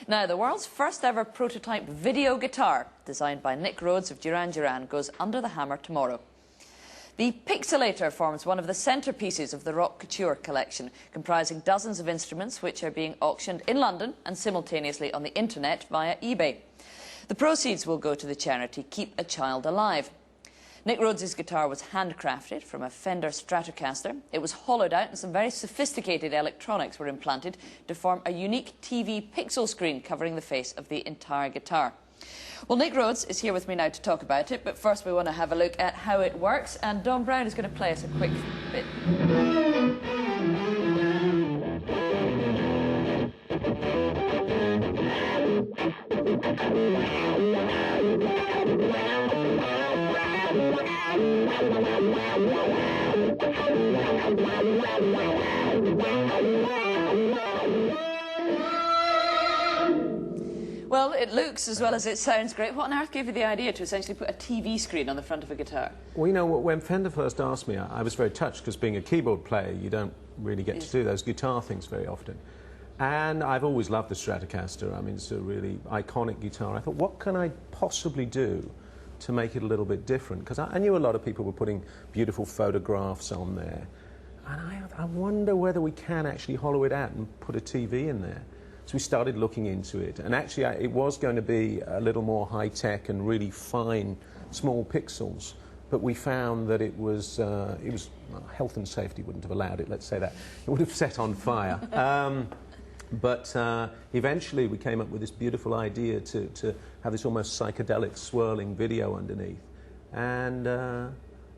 Now, the world's first ever prototype video guitar, designed by Nick Rhodes of Duran Duran, goes under the hammer tomorrow. The Pixelator forms one of the centrepieces of the Rock Couture collection, comprising dozens of instruments which are being auctioned in London and simultaneously on the internet via eBay. The proceeds will go to the charity Keep a Child Alive. Nick Rhodes' guitar was handcrafted from a Fender Stratocaster. It was hollowed out and some very sophisticated electronics were implanted to form a unique TV pixel screen covering the face of the entire guitar. Well, Nick Rhodes is here with me now to talk about it, but first we want to have a look at how it works, and Don Brown is going to play us a quick bit. Well, it looks as well as it sounds great. What on earth gave you the idea to essentially put a TV screen on the front of a guitar? Well, you know, when Fender first asked me, I was very touched, because being a keyboard player, you don't really get to do those guitar things very often. And I've always loved the Stratocaster. I mean, it's a really iconic guitar. I thought, what can I possibly do to make it a little bit different? Because I knew a lot of people were putting beautiful photographs on there. And I wonder whether we can actually hollow it out and put a TV in there. So we started looking into it, and actually it was going to be a little more high-tech and really fine, small pixels, but we found that it was well, health and safety wouldn't have allowed it, let's say that. It would have set on fire. But eventually we came up with this beautiful idea to have this almost psychedelic swirling video underneath. And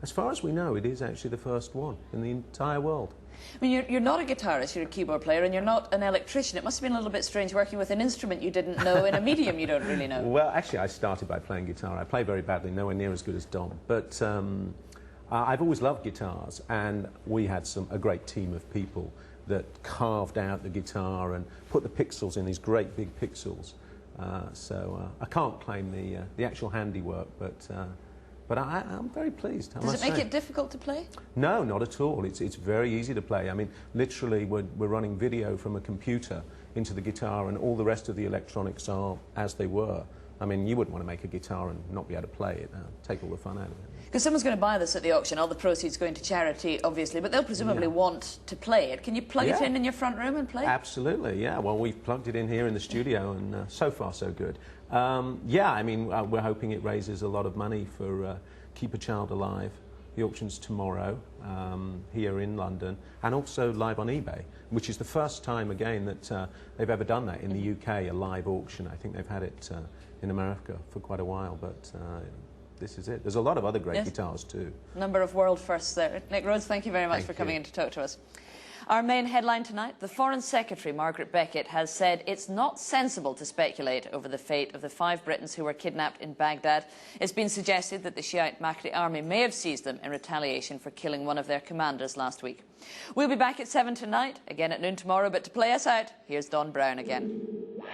as far as we know, it is actually the first one in the entire world. I mean, you're not a guitarist, you're a keyboard player, and you're not an electrician. It must have been a little bit strange working with an instrument you didn't know in a medium you don't really know. Well, actually, I started by playing guitar. I play very badly, nowhere near as good as Dom. But I've always loved guitars, and we had a great team of people that carved out the guitar and put the pixels in these great big pixels. So I can't claim the actual handiwork, but I'm very pleased, I must say. Does it make it difficult to play? No, not at all. It's very easy to play. I mean, literally, we're running video from a computer into the guitar, and all the rest of the electronics are as they were. I mean, you wouldn't want to make a guitar and not be able to play it. Take all the fun out of it. Because someone's going to buy this at the auction, all the proceeds going to charity, obviously, but they'll presumably want to play it. Can you plug it in your front room and play? Absolutely, yeah. Well, we've plugged it in here in the studio, and so far so good. Yeah, I mean, we're hoping it raises a lot of money for Keep a Child Alive. The auction's tomorrow here in London, and also live on eBay, which is the first time, again, that they've ever done that in the UK, a live auction. I think they've had it in America for quite a while, but this is it. There's a lot of other great guitars too. Number of world firsts there. Nick Rhodes, thank you very much for coming in to talk to us. Our main headline tonight, the Foreign Secretary, Margaret Beckett, has said it's not sensible to speculate over the fate of the 5 Britons who were kidnapped in Baghdad. It's been suggested that the Shiite Mahdi army may have seized them in retaliation for killing one of their commanders last week. We'll be back at 7 tonight, again at noon tomorrow, but to play us out, here's Don Brown again. Wow.